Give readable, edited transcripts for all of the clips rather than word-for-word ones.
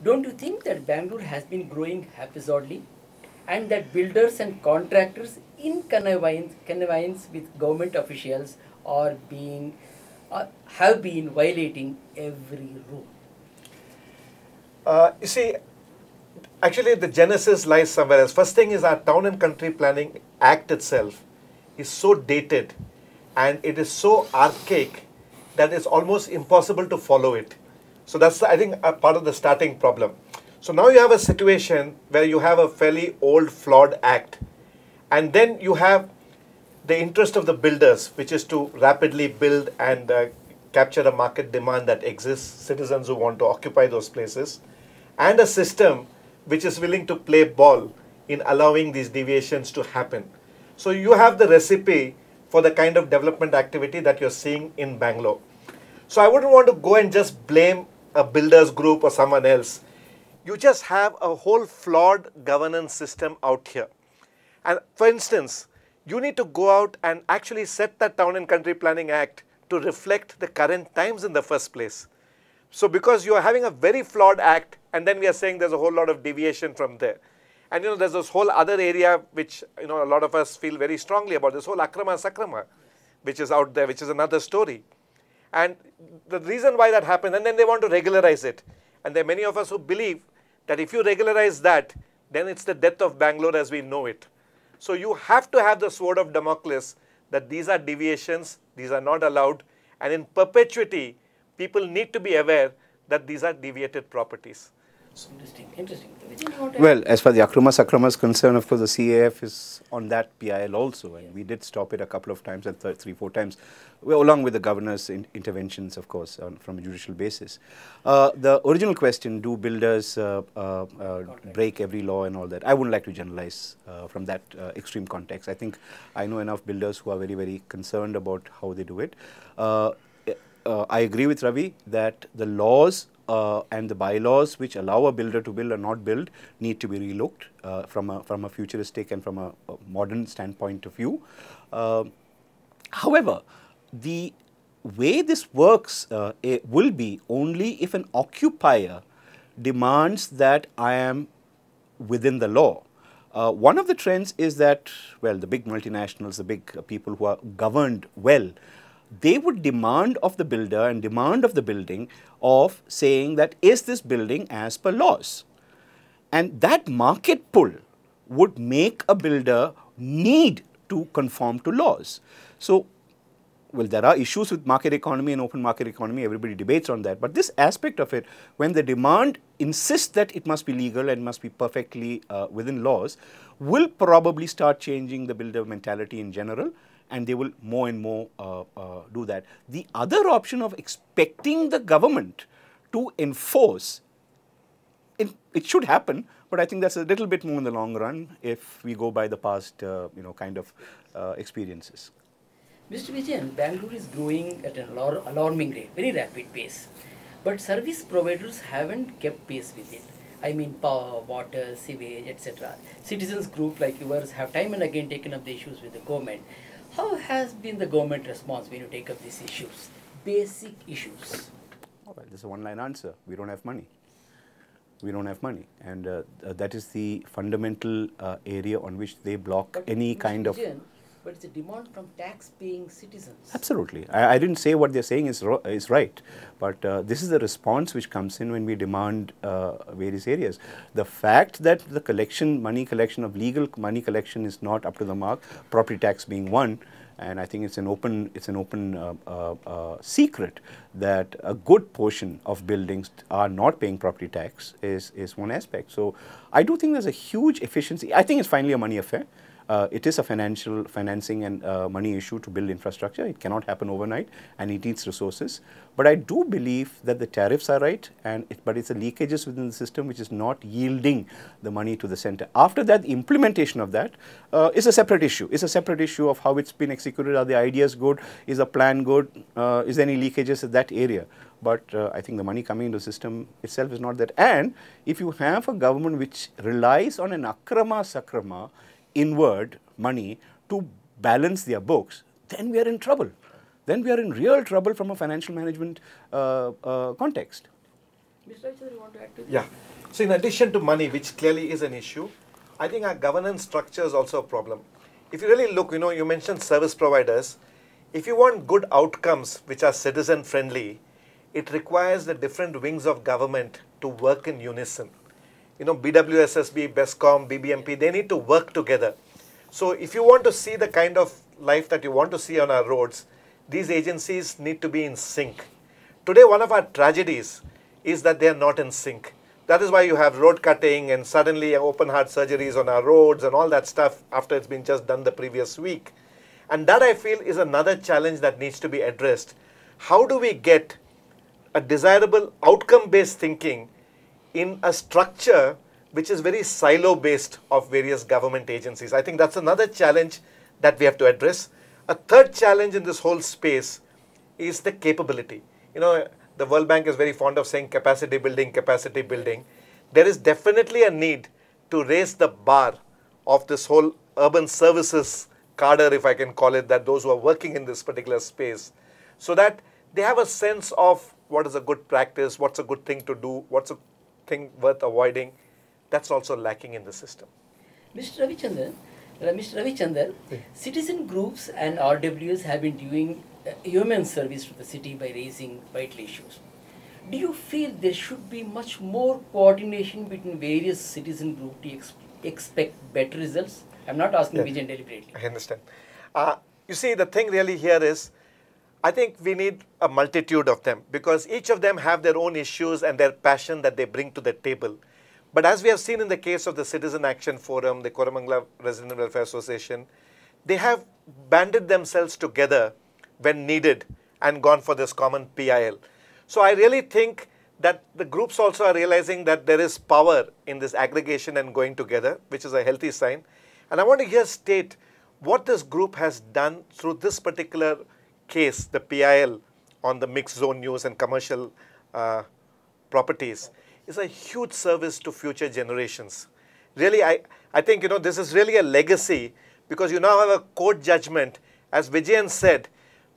Don't you think that Bangalore has been growing haphazardly and that builders and contractors in connivance with government officials are being have been violating every rule? You see, actually the genesis lies somewhere else. First thing is our Town and Country Planning Act itself is so dated and it is so archaic that it's almost impossible to follow it. So that's, I think, a part of the starting problem. So now you have a situation where you have a fairly old, flawed act, and then you have the interest of the builders, which is to rapidly build and capture a market demand that exists, citizens who want to occupy those places, and a system which is willing to play ball in allowing these deviations to happen. So you have the recipe for the kind of development activity that you're seeing in Bangalore. So I wouldn't want to go and just blame a builders group or someone else. You just have a whole flawed governance system out here. And for instance, you need to go out and actually set that Town and Country Planning Act to reflect the current times in the first place. So because you are having a very flawed act, and then we are saying there's a whole lot of deviation from there. And there's this whole other area which a lot of us feel very strongly about, this whole Akrama Sakrama, which is out there, which is another story. And the reason why that happens, and then they want to regularize it. And there are many of us who believe that if you regularize that, then it's the death of Bangalore as we know it. So you have to have the sword of Damocles that these are deviations, these are not allowed, and in perpetuity, people need to be aware that these are deviated properties. Interesting, interesting. Well, as far as the Akrama Sakrama is concerned, of course, the CAF is on that PIL also, and we did stop it a couple of times, and 3-4 times, along with the governor's interventions, of course, from a judicial basis. The original question, do builders break every law and all that? I wouldn't like to generalize from that extreme context. I think I know enough builders who are very, very concerned about how they do it. I agree with Ravi that the laws and the bylaws which allow a builder to build or not build need to be relooked from a futuristic and from a modern standpoint of view. However, the way this works will be only if an occupier demands that I am within the law. One of the trends is that, well, the big multinationals, the big people who are governed well, they would demand of the builder and demand of the building of saying that, is this building as per laws? And that market pull would make a builder need to conform to laws. So, well, there are issues with market economy and open market economy, everybody debates on that. But this aspect of it, when the demand insists that it must be legal and must be perfectly within laws, will probably start changing the builder mentality in general, and they will more and more do that. The other option of expecting the government to enforce, it should happen, but I think that's a little bit more in the long run if we go by the past, kind of experiences. Mr. Vijayan, Bangalore is growing at an alarming rate, very rapid pace. But service providers haven't kept pace with it. I mean, power, water, sewage, etc. Citizens group like yours have time and again taken up the issues with the government. How has been the government response when you take up these issues? Basic issues. Oh, well, this is a one-line answer. We don't have money. We don't have money. And that is the fundamental area on which they block But any Mr. kind of... Vijayan, but it's a demand from tax-paying citizens. Absolutely. I didn't say what they're saying is right, but this is the response which comes in when we demand various areas. The fact that the money collection of legal money collection is not up to the mark, property tax being one, and I think it's an open secret that a good portion of buildings are not paying property tax is one aspect. So I do think there's a huge efficiency. I think it's finally a money affair. It is a financing and money issue to build infrastructure. It cannot happen overnight, and it needs resources. But I do believe that the tariffs are right, but it's the leakages within the system which is not yielding the money to the center. After that, the implementation of that is a separate issue. It's a separate issue of how it's been executed. Are the ideas good? Is the plan good? Is there any leakages in that area? But I think the money coming into the system itself is not that. And if you have a government which relies on an akrama sakrama inward money to balance their books, then we are in trouble. Then we are in real trouble from a financial management context. Mr. Raichur, you want to add to this? Yeah. So in addition to money, which clearly is an issue, I think our governance structure is also a problem. If you really look, you mentioned service providers. If you want good outcomes which are citizen friendly, it requires the different wings of government to work in unison. BWSSB, BESCOM, BBMP, they need to work together. So if you want to see the kind of life that you want to see on our roads, these agencies need to be in sync. Today, one of our tragedies is that they are not in sync. That is why you have road cutting and suddenly open heart surgeries on our roads and all that stuff after it's been just done the previous week. And that, I feel, is another challenge that needs to be addressed. How do we get a desirable outcome-based thinking in a structure which is very silo-based of various government agencies? I think that's another challenge that we have to address. A third challenge in this whole space is the capability. The World Bank is very fond of saying capacity building, capacity building. There is definitely a need to raise the bar of this whole urban services cadre, if I can call it that, those who are working in this particular space, so that they have a sense of what is a good practice, what's a good thing to do, what's a thing worth avoiding. That's also lacking in the system. Mr. Ravichandran, citizen groups and RWs have been doing human service to the city by raising vital issues. Do you feel there should be much more coordination between various citizen groups to expect better results? I'm not asking Vijayan deliberately. I understand. You see, the thing really here is, I think we need a multitude of them because each of them have their own issues and their passion that they bring to the table. But as we have seen in the case of the Citizen Action Forum, the Koramangala Resident Welfare Association, they have banded themselves together when needed and gone for this common PIL. So I really think that the groups also are realizing that there is power in this aggregation and going together, which is a healthy sign. And I want to here state what this group has done through this particular case, the PIL on the mixed zone use and commercial properties, is a huge service to future generations. Really, I think, this is really a legacy because you now have a court judgment. As Vijayan said,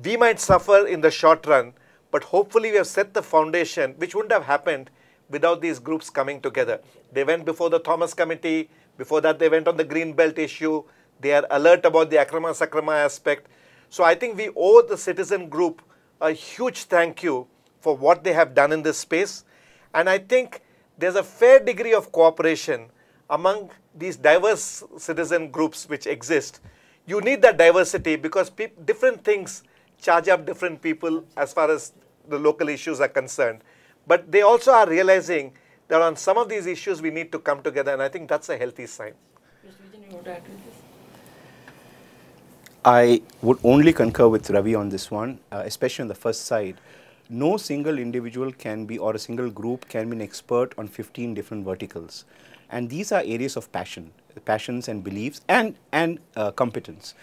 we might suffer in the short run, but hopefully we have set the foundation, which wouldn't have happened without these groups coming together. They went before the Thomas Committee. Before that, they went on the Green Belt issue. They are alert about the Akrama Sakrama aspect. So I think we owe the citizen group a huge thank you for what they have done in this space. And I think there's a fair degree of cooperation among these diverse citizen groups which exist. You need that diversity because different things charge up different people as far as the local issues are concerned. But they also are realizing that on some of these issues we need to come together, and I think that's a healthy sign. Mr. Vijayan, you want to add to this? I would only concur with Ravi on this one, especially on the first side. No single individual can be, or a single group can be an expert on 15 different verticals. And these are areas of passions and beliefs and competence.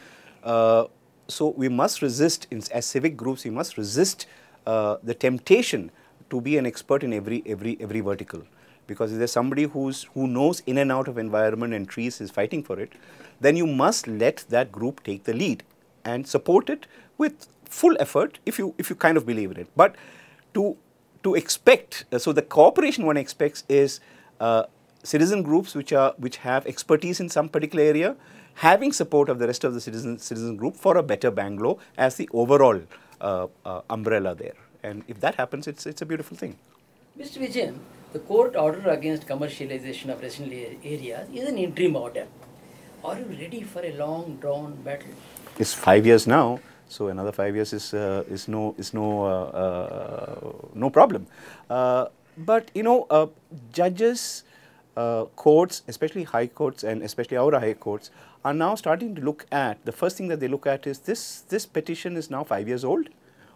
So we must resist, as civic groups, we must resist the temptation to be an expert in every vertical. Because if there's somebody who knows in and out of environment and trees is fighting for it, then you must let that group take the lead and support it with full effort if you kind of believe in it. But to expect, so the cooperation one expects is citizen groups which have expertise in some particular area, having support of the rest of the citizen group for a better Bangalore as the overall umbrella there. And if that happens, it's a beautiful thing. Mr. Vijayan, the court order against commercialization of residential areas is an interim order. Are you ready for a long drawn battle? It's 5 years now, so another 5 years is no problem. But judges, courts, especially high courts and especially our high courts, are now starting to look at, the first thing that they look at is this petition is now 5 years old.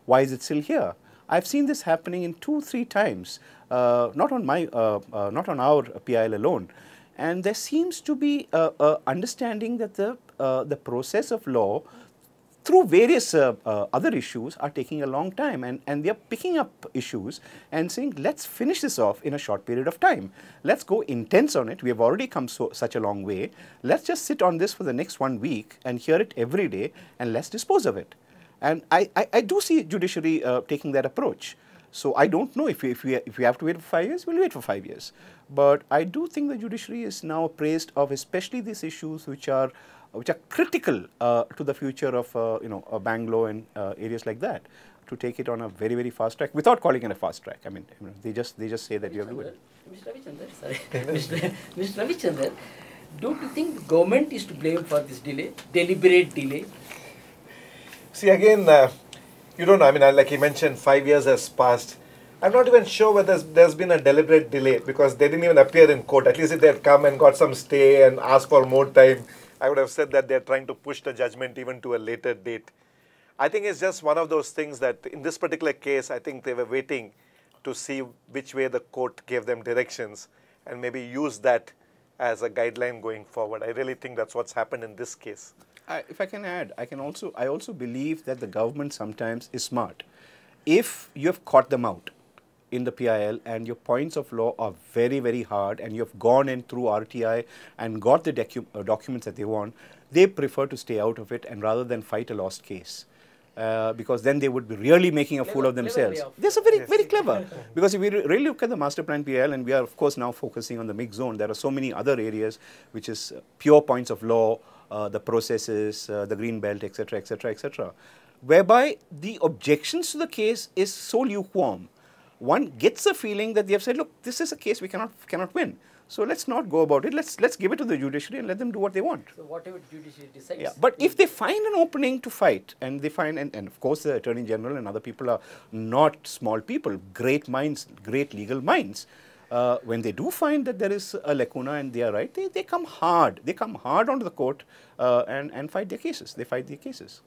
Why is it still here? I've seen this happening in 2-3 times, not on our PIL alone. And there seems to be a understanding that the process of law through various other issues are taking a long time, and we are picking up issues and saying, let's finish this off in a short period of time. Let's go intense on it. We have already come such a long way. Let's just sit on this for the next 1 week and hear it every day, and let's dispose of it. And I do see judiciary taking that approach. So I don't know if we have to wait for 5 years, we'll wait for 5 years. But I do think the judiciary is now appraised of especially these issues which are critical to the future of Bangalore and areas like that, to take it on a very, very fast track without calling it a fast track. I mean, they just say that you have to do it. Mr. Ravichandar, sorry, Mr. Ravichandar, don't you think the government is to blame for this delay, deliberate delay? See, again, you don't know. I mean, like he mentioned, 5 years has passed. I'm not even sure whether there's been a deliberate delay, because they didn't even appear in court. At least if they had come and got some stay and asked for more time, I would have said that they're trying to push the judgment even to a later date. I think it's just one of those things that in this particular case, I think they were waiting to see which way the court gave them directions and maybe use that as a guideline going forward. I really think that's what's happened in this case. If I can add, I also believe that the government sometimes is smart. If you have caught them out in the PIL and your points of law are very, very hard and you have gone in through RTI and got the documents that they want, they prefer to stay out of it and rather than fight a lost case. Because then they would be really making a fool of themselves. This is very clever. Because if we really look at the master plan PIL, and we are of course now focusing on the mixed zone, there are so many other areas which is pure points of law, the processes, the green belt, etc., etc., etc., whereby the objections to the case is so lukewarm. One gets a feeling that they have said, look, this is a case we cannot win. So let's not go about it. Let's give it to the judiciary and let them do what they want. So whatever judiciary decides. Yeah, but if they find an opening to fight, and they find, and of course the Attorney General and other people are not small people, great minds, great legal minds. When they do find that there is a lacuna and they are right, they come hard. They come hard onto the court and fight their cases. They fight their cases.